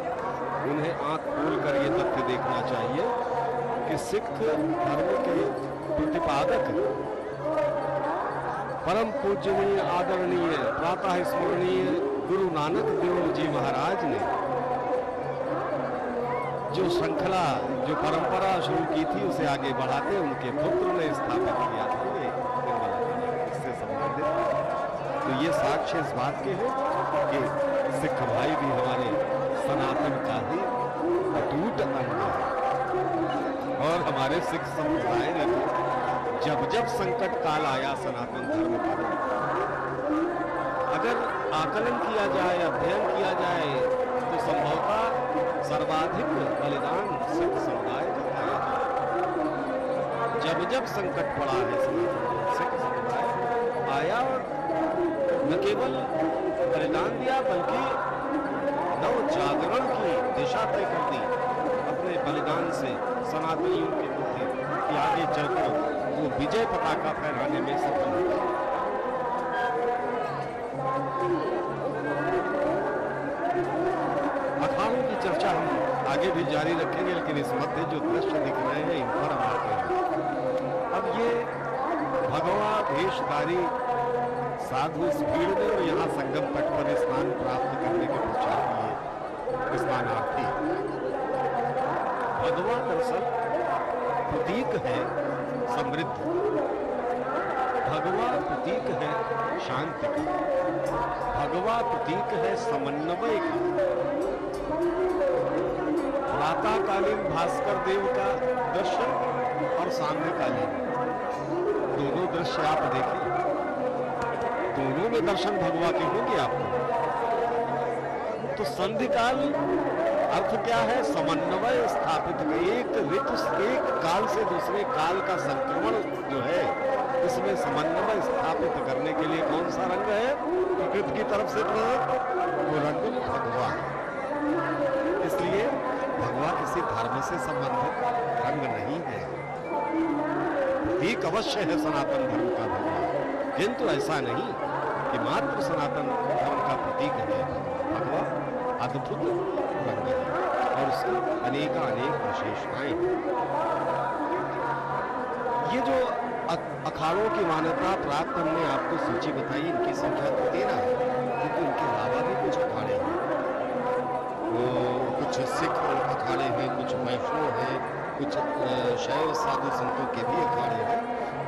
उन्हें आंख खोल कर ये तथ्य देखना चाहिए कि सिख धर्म के प्रतिपादक परम पूजनीय आदरणीय प्रातः स्मरणीय गुरु नानक देव जी महाराज ने जो श्रृंखला, जो परंपरा शुरू की थी उसे आगे बढ़ाते उनके पुत्र ने स्थापित किया था। ये इससे संबंधित तो ये साक्ष्य इस बात के हैं कि सिख भाई भी हमारे सनातन का ही अटूट अंग है और हमारे सिख संप्रदाय ने भी जब जब संकट काल आया सनातन धर्म पर, अगर आकलन किया जाए, अध्ययन किया जाए तो संभवतः सर्वाधिक बलिदान सिख समुदाय का पाया जाए। जब जब संकट पड़ा है सनातन सिख समुदाय आया और न केवल बलिदान दिया बल्कि नव जागरण की दिशा तय कर दी अपने बलिदान से सनातनियों के प्रति कि आगे चलकर वो विजय पताका फहराने में सफल हुआ। अखाड़ों की चर्चा हम आगे भी जारी रखेंगे, लेकिन इस मध्य जो दृश्य दिख रहे हैं इन पर हम आते हैं। अब ये भगवा भेषधारी साधु इस भीड़ में और यहाँ संगम तट पर स्नान प्राप्त करने के पश्चात ये स्नानार्थी भगवा दरअसल प्रतीक है समृद्धि, भगवा प्रतीक है शांति का, भगवा प्रतीक है समन्वय का। प्रातःकालीन भास्कर देव का दृश्य और सांध्यकालीन दोनों दृश्य आप देखें, दोनों में दर्शन भगवा के होंगे आपको। तो संधिकाल अर्थ क्या है? समन्वय स्थापित, एक ऋतु एक काल से दूसरे काल का संक्रमण जो है इसमें समन्वय स्थापित करने के लिए कौन सा रंग है प्रकृति की तरफ से प्रदत्त? वो रंग भगवा है। इसलिए भगवा किसी धर्म से संबंधित रंग नहीं है, प्रतीक अवश्य है सनातन धर्म का भगवा, किंतु ऐसा नहीं कि मात्र सनातन धर्म का प्रतीक है भगवा। अद्भुत रंग है और उसकी अनेक विशेषताएं। ये जो अखाड़ों की मान्यता प्राप्त हमने आपको सूची बताई, इनकी संख्या तो 13 है, किंतु इनके अलावा भी कुछ अखाड़े हैं। वो कुछ सिख अखाड़े हैं, कुछ वैष्णव हैं, कुछ शैव साधु संतों के भी अखाड़े हैं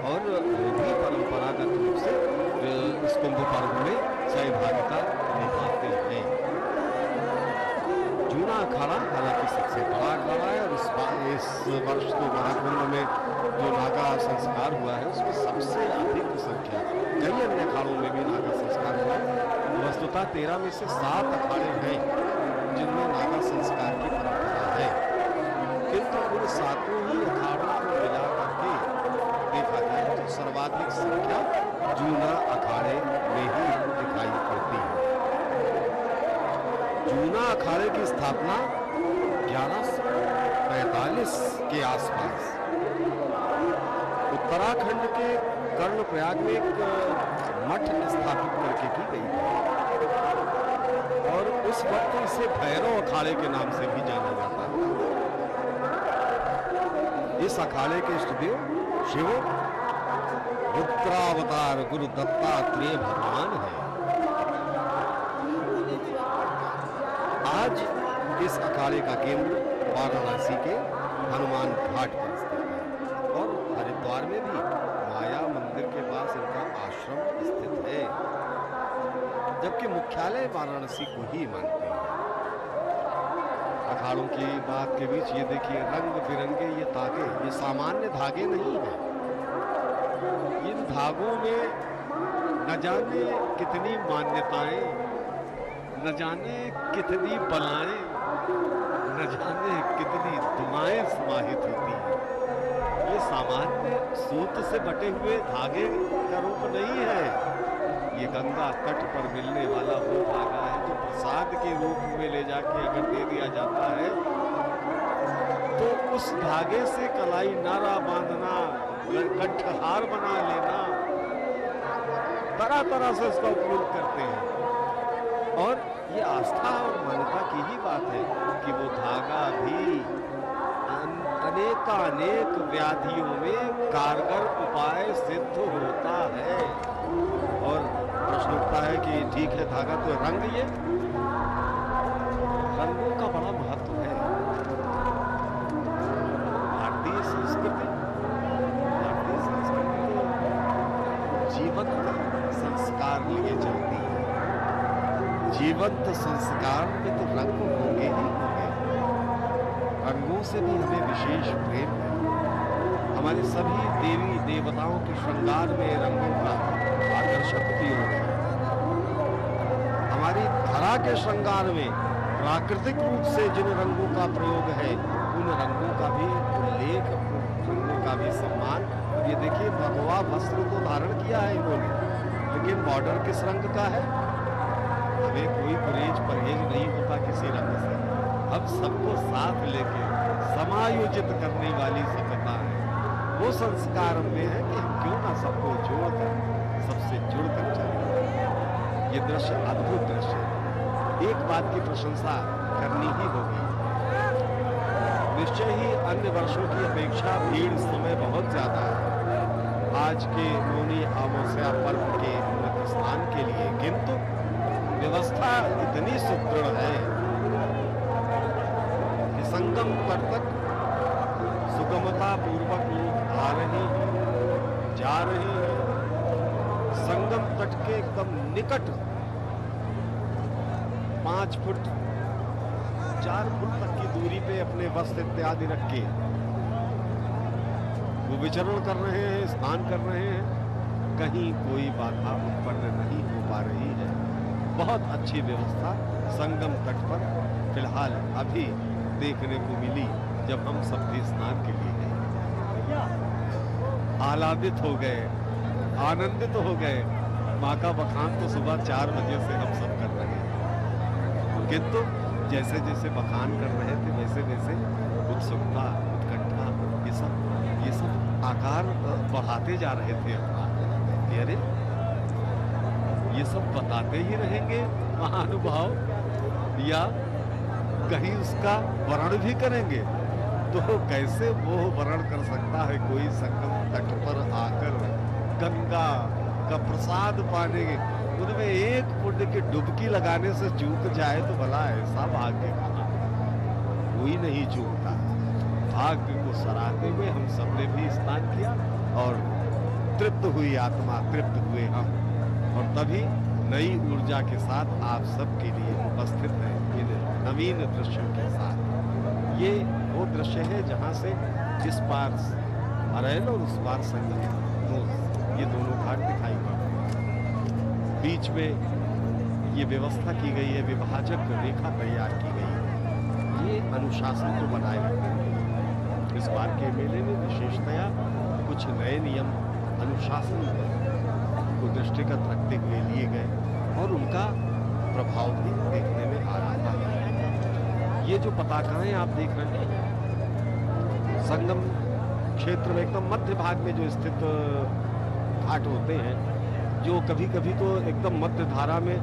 और वो भी परंपरागत रूप से इस कुंभ पर्व में सहभागिता निभाते हैं। जूना अखाड़ा हालांकि सबसे बड़ा अखाड़ा है और इस वर्ष तो महाकुंभ में जो नागा संस्कार हुआ है उसमें सबसे अधिक संख्या, कई अन्य अखाड़ों में भी नागा संस्कार हुआ है। वस्तुतः 13 में से 7 अखाड़े हैं जिनमें नागा संस्कार की परंपरा है, किंतु उन 7 ही अखाड़ों को मिला करके देखा जाए तो सर्वाधिक संख्या जूना अखाड़े में ही दिखाई पड़ती है। जूना अखाड़े की स्थापना 1145 के आसपास उत्तराखंड के कर्णप्रयाग में एक मठ स्थापित करके की गई थी और उस वक्त इसे भैरव अखाड़े के नाम से भी जाना जाता है। इस अखाड़े के इष्टदेव शिव रुद्रावतार गुरु दत्तात्रेय भगवान है। आज इस अखाड़े का केंद्र वाराणसी के हनुमान घाट पर स्थित है और हरिद्वार में भी माया मंदिर के पास इनका आश्रम स्थित है, जबकि मुख्यालय वाराणसी को ही मानते हैं। अखाड़ों की बात के बीच ये देखिए रंग बिरंगे ये धागे, ये सामान्य धागे नहीं है। इन धागों में न जाने कितनी मान्यताएं, न जाने कितनी बलाएं, न जाने कितनी दुआएं समाहित होती हैं। ये सामान्य सूत से बटे हुए धागे का रूप नहीं है। ये गंगा तट पर मिलने वाला वो धागा है जो प्रसाद के रूप में ले जाके अगर दे दिया जाता है तो उस धागे से कलाई नारा बांधना, कंठहार बना लेना, तरह तरह से उसका उपयोग करते हैं। और ये आस्था और मान्यता की ही बात है कि वो धागा भी अनेक व्याधियों में कारगर उपाय सिद्ध होता है। और प्रश्न उठता है कि ठीक है धागा तो रंग, ये रंगों का बड़ा महत्व है। भारतीय संस्कृति तो जीवन का संस्कार लिए चलती जीवंत संस्कार में तो रंग होंगे ही होंगे। रंगों से भी हमें विशेष प्रेम है। हमारे सभी देवी देवताओं के श्रृंगार में रंगों का आकर्षक उपयोग है। हमारी धरा के श्रृंगार में प्राकृतिक रूप से जिन रंगों का प्रयोग है, उन रंगों का भी उल्लेख, रंगों का भी सम्मान। ये देखिए, भगवा वस्त्र तो धारण किया है इन्होंने, लेकिन बॉर्डर किस रंग का है? हमें कोई गुरेज परहेज नहीं होता किसी रंग से। हम सबको साथ लेके समायोजित करने वाली सभ्यता है। वो संस्कार में है कि हम क्यों ना सबको जोड़कर, सबसे जुड़कर चले। ये दृश्य अद्भुत दृश्य है। एक बात की प्रशंसा करनी ही होगी। निश्चय ही अन्य वर्षों की अपेक्षा भीड़ इस समय बहुत ज्यादा है आज के मौनी अमावस्या पर्व के अमृत स्नान के लिए, किंतु व्यवस्था इतनी सुदृढ़ है कि संगम तट तक सुगमता पूर्वक लोग आ रहे हैं, जा रहे हैं। संगम तट के एकदम निकट 5 फुट 4 फुट तक की दूरी पे अपने वस्त्र इत्यादि रख के वो विचरण कर रहे हैं, स्नान कर रहे हैं। कहीं कोई बाधा उत्पन्न नहीं हो पा रही है। बहुत अच्छी व्यवस्था संगम तट पर फिलहाल अभी देखने को मिली जब हम सब भी स्नान के लिए गए। आह्लादित हो गए, आनंदित हो गए। माँ का बखान तो सुबह 4 बजे से हम सब कर रहे हैं, किंतु जैसे जैसे बखान कर रहे थे वैसे वैसे उत्सुकता, उत्कंठा, ये सब आकार बढ़ाते जा रहे थे अपना। अरे ये सब बताते ही रहेंगे महानुभाव, या कहीं उसका वर्णन भी करेंगे? तो कैसे वो वर्णन कर सकता है कोई संगम तट पर आकर गंगा का प्रसाद पाने, उनमें एक पुण्य की डुबकी लगाने से चूक जाए तो भला ऐसा भाग्य कहाँ? कोई नहीं चूकता। भाग्य को सराहते हुए हम सबने भी स्नान किया और तृप्त हुई आत्मा, तृप्त हुए हम, और तभी नई ऊर्जा के साथ आप सबके लिए उपस्थित हैं इन नवीन दृश्यों के साथ। ये वो दृश्य है जहां से जिस पार अरैल और उस पार संगम, ये दोनों घाट दिखाई पड़ते हैं। बीच में ये व्यवस्था की गई है, विभाजक रेखा तैयार की गई है। ये अनुशासन को बनाए रखते हैं। इस बार के मेले में विशेषतया कुछ नए नियम अनुशासन को दृष्टिगत रखते हुए लिए गए और उनका प्रभाव भी देखने में आ रहा है। ये जो पताकाएं आप देख रहे हैं, संगम क्षेत्र में एकदम मध्य भाग में जो स्थित घाट होते हैं, जो कभी कभी तो एकदम मध्य धारा में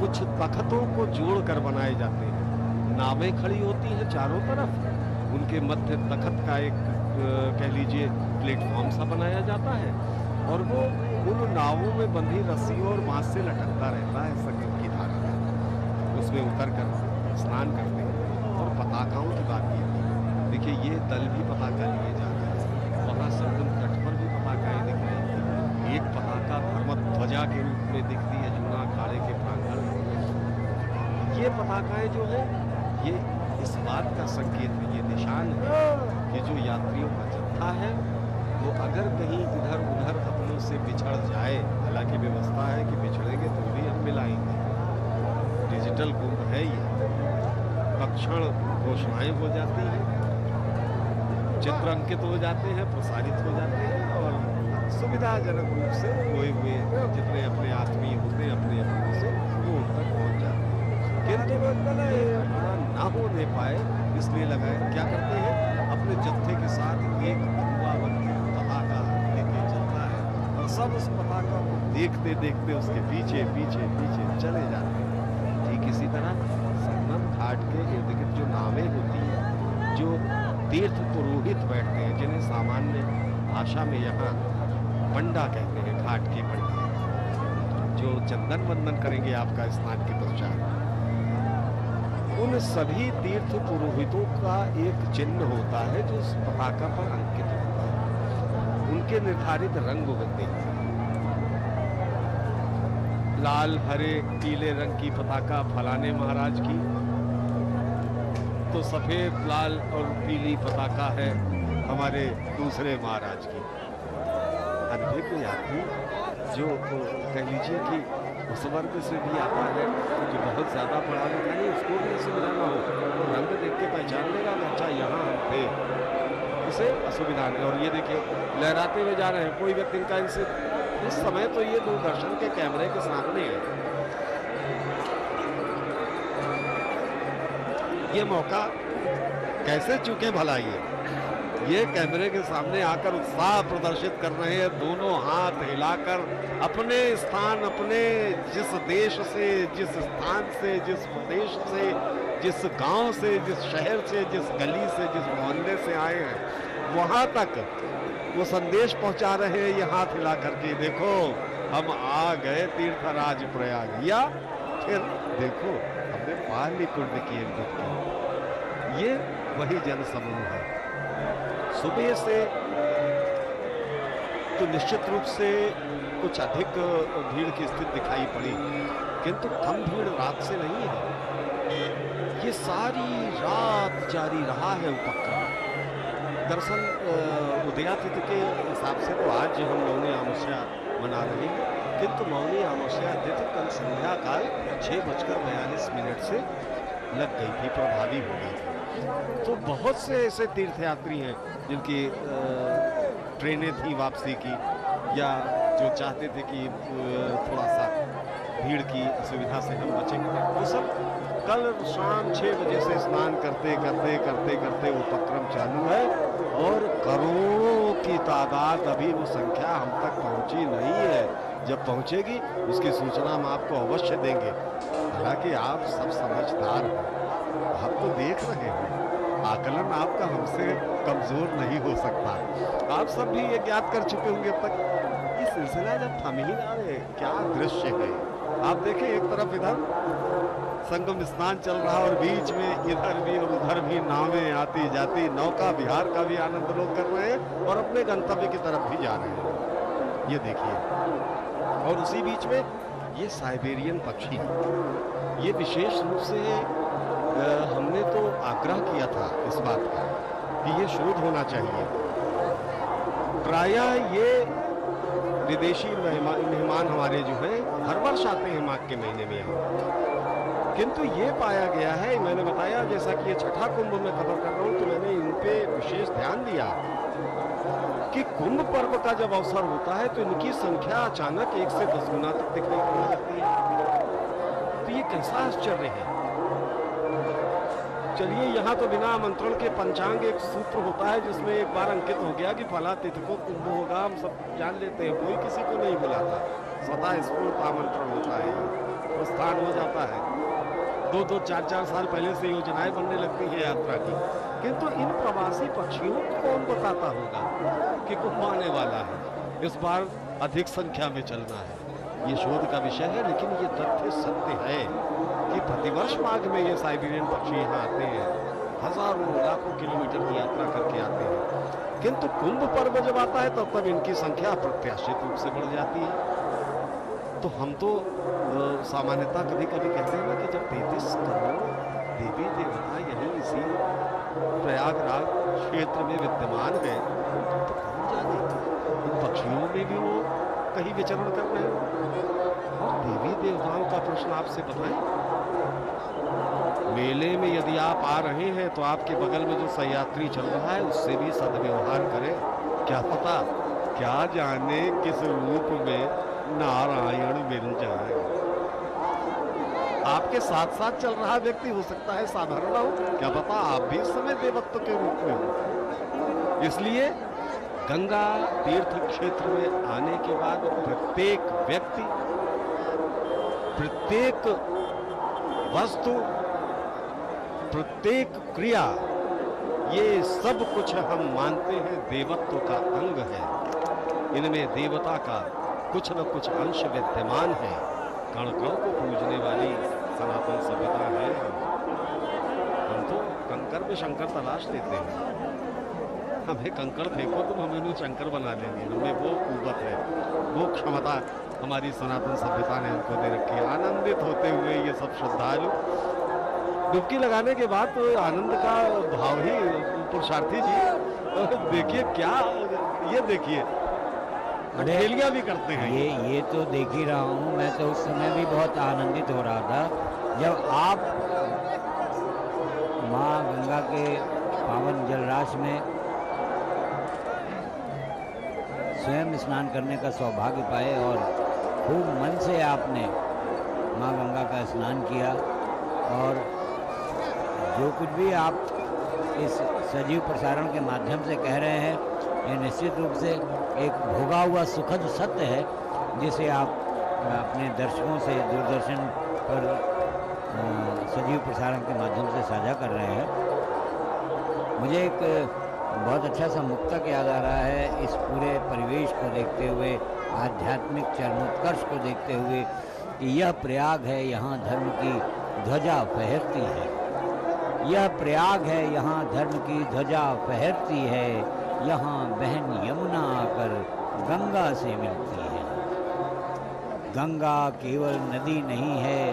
कुछ तख्तों को जोड़कर बनाए जाते हैं। नावें खड़ी होती हैं चारों तरफ, उनके मध्य तख्त का एक कह लीजिए प्लेटफॉर्म सा बनाया जाता है और वो उन नावों में बंधी रस्सियों और बांस से लटकता रहता है संगम की धारा में। उसमें उतर कर स्नान करते हैं। और पताकाओं की बात की थी, देखिए ये दल भी पताका लिए जा रहा है। वहाँ संगम तट पर भी पताकाएं दिख रही थी। एक पताका धर्म ध्वजा के रूप में दिखती है जूना अखाड़े के प्रांगण में। ये पताकाएं जो है ये इस बात का संकेत है, ये निशान है कि जो यात्रियों का जत्था है वो अगर कहीं इधर उधर अपनों से बिछड़ जाए, हालांकि व्यवस्था है कि बिछड़ेंगे तो भी हम मिलाएंगे, डिजिटल कुंभ है ये, तत्क्षण घोषणाएं हो जाती हैं, चित्र अंकित हो जाते हैं, प्रसारित हो जाते हैं और सुविधाजनक रूप से खोए हुए जितने अपने आत्मीय होते हैं अपने अपनों से वो उन तक पहुंच जाते हैं। किंतु ना होने पाए इसलिए लगाए क्या करते हैं, अपने जत्थे के साथ एक अगुवावंती पताका लेके चलता है और सब उस पताका को देखते देखते उसके पीछे पीछे पीछे चले जाते हैं। ठीक इसी तरह संगम घाट के इर्द गिर्द जो नावें होती हैं, जो तीर्थ पुरोहित बैठते हैं, जिन्हें सामान्य भाषा में यहाँ पंडा कहते हैं, घाट के पंडा, जो चंदन वंदन करेंगे आपका स्नान के पश्चात, उन सभी तीर्थ पुरोहितों का एक चिन्ह होता है जो उस पताका पर अंकित होता है। उनके निर्धारित रंग होते हैं। लाल हरे पीले रंग की पताका फलाने महाराज की, तो सफेद लाल और पीली पताका है हमारे दूसरे महाराज की। अनबे कोई आदमी जो कह लीजिए कि उस वर्ग से भी आता है, जो बहुत ज्यादा पढ़ा लिखा नहीं, उसको भी असुविधा ना हो, रंग देख के पहचान लेगा कि अच्छा यहाँ हम थे, उसे असुविधा नहीं। और ये देखिए लहराते हुए जा रहे हैं, कोई व्यक्ति इनका इनसे इस समय तो ये दूरदर्शन के कैमरे के सामने है। ये मौका कैसे चूके भला, ये कैमरे के सामने आकर उत्साह प्रदर्शित कर रहे हैं, दोनों हाथ हिलाकर अपने स्थान, अपने जिस देश से, जिस स्थान से, जिस प्रदेश से, जिस गांव से, जिस शहर से, जिस गली से, जिस मोहल्ले से आए हैं, वहां तक वो संदेश पहुंचा रहे हैं, ये हाथ हिला करके, देखो हम आ गए तीर्थराज प्रयाग, या फिर देखो हमने पाली कुंड की एक डुबकी। ये वही जन समूह है। सुबह से तो निश्चित रूप से कुछ अधिक भीड़ की स्थिति दिखाई पड़ी, किंतु कम भीड़ रात से नहीं है। ये सारी रात जारी रहा है उपक्रम। दरअसल उदयातिथि के हिसाब से तो आज हम मौनी अमावस्या मना रहे हैं, किंतु मौनी अमावस्या तिथि कल संध्या काल 6:42 से लग गई थी, प्रभावी हो गई थी। तो बहुत से ऐसे तीर्थयात्री हैं जिनकी ट्रेनें थी वापसी की, या जो चाहते थे कि थोड़ा सा भीड़ की असुविधा से हम बचेंगे, वो सब कल शाम 6 बजे से स्नान करते करते करते करते उपक्रम चालू है, और करोड़ों की तादाद, अभी वो संख्या हम तक पहुंची नहीं है। जब पहुंचेगी उसकी सूचना हम आपको अवश्य देंगे। हालांकि आप सब समझदार हैं, आप तो देख रहे हैं, आकलन आपका हमसे कमजोर नहीं हो सकता। आप सब भी ये ज्ञात कर चुके होंगे अब तक, ये सिलसिला जब थम ही ना रहे, क्या दृश्य है। आप देखें, एक तरफ इधर संगम स्नान चल रहा और बीच में इधर भी और उधर भी नावें आती जाती, नौका विहार का भी आनंद लोग कर रहे हैं और अपने गंतव्य की तरफ भी जा रहे हैं। ये देखिए, और उसी बीच में ये साइबेरियन पक्षी, ये विशेष रूप से हमने तो आग्रह किया था इस बात का कि ये शोध होना चाहिए। प्रायः ये विदेशी मेहमान हमारे जो हैं हर वर्ष आते हैं माघ के महीने में यहाँ, किंतु ये पाया गया है, मैंने बताया जैसा कि ये छठा कुंभ में कवर कर रहा हूँ, तो मैंने इन पे विशेष ध्यान दिया कि कुंभ पर्व का जब अवसर होता है तो इनकी संख्या अचानक 1 से 10 गुना तक दिखाई पड़ने लगती है। तो ये कैसा आश्चर्य है। चलिए, यहाँ तो बिना आमंत्रण के पंचांग एक सूत्र होता है जिसमें एक बार अंकित हो गया कि फला तिथि को कुंभ होगा, हम सब जान लेते हैं, कोई किसी को नहीं बुलाता, स्वतः स्फूर्त आमंत्रण होता है, प्रस्थान हो जाता है। 2-2, 4-4 साल पहले से योजनाएं बनने लगती है यात्रा की। किंतु इन प्रवासी पक्षियों को कौन बताता होगा कि कुंभ आने वाला है, इस बार अधिक संख्या में चलना है। ये शोध का विषय है, लेकिन ये तथ्य सत्य है कि प्रतिवर्ष माघ में ये साइबेरियन पक्षी यहाँ आते हैं, हजारों लाखों किलोमीटर की यात्रा करके आते हैं। किंतु कुंभ पर्व जब आता है तब इनकी संख्या अप्रत्याशित रूप से बढ़ जाती है। तो हम तो सामान्यतः कभी कभी कहते हैं ना कि जब 33 करोड़ देवी देवता यही इसी प्रयागराज क्षेत्र में विद्यमान है, तो कौन जाने इन पक्षियों में भी वो कहीं विचरण कर रहे हैं। और देवी देवताओं का प्रश्न आपसे बताएं, मेले में यदि आप आ रहे हैं तो आपके बगल में जो सयात्री चल रहा है उससे भी सद्व्यवहार करें। क्या पता, क्या जाने किस रूप में नारायण मिल जाए। आपके साथ साथ चल रहा व्यक्ति हो सकता है साधारण हो, क्या पता आप भी इस समय देवत्व के रूप में हो। इसलिए गंगा तीर्थ क्षेत्र में आने के बाद प्रत्येक व्यक्ति, प्रत्येक वस्तु, प्रत्येक क्रिया, ये सब कुछ हम मानते हैं देवत्व का अंग है। इनमें देवता का कुछ न कुछ अंश विद्यमान है। कण कण को पूजने वाली सनातन सभ्यता है। हम तो कंकर में शंकर तलाश लेते हैं। हमें कंकड़ फेंको तुम, हमें शंकर बना लेंगे। हमें वो कुवत है, वो क्षमता हमारी सनातन सभ्यता ने हमको दे रखी है। आनंदित होते हुए ये सब श्रद्धालु डुबकी लगाने के बाद तो आनंद का भाव ही पुरुषार्थी जी देखिए क्या, ये देखिए अठेलियां भी करते हैं।
ये तो देख ही रहा हूँ मैं, तो उस समय भी बहुत आनंदित हो रहा था जब आप माँ गंगा के पावन जलराशि में स्वयं स्नान करने का सौभाग्य पाए और खूब मन से आपने माँ गंगा का स्नान किया। और जो कुछ भी आप इस सजीव प्रसारण के माध्यम से कह रहे हैं, ये निश्चित रूप से एक भोगा हुआ सुखद सत्य है जिसे आप अपने दर्शकों से दूरदर्शन पर सजीव प्रसारण के माध्यम से साझा कर रहे हैं। मुझे एक बहुत अच्छा सा मुक्तक याद आ रहा है इस पूरे परिवेश को देखते हुए, आध्यात्मिक चरमोत्कर्ष को देखते हुए, कि यह प्रयाग है यहाँ धर्म की ध्वजा फहरती है। यह प्रयाग है यहाँ धर्म की ध्वजा फहरती है, यहाँ बहन यमुना आकर गंगा से मिलती है। गंगा केवल नदी नहीं है,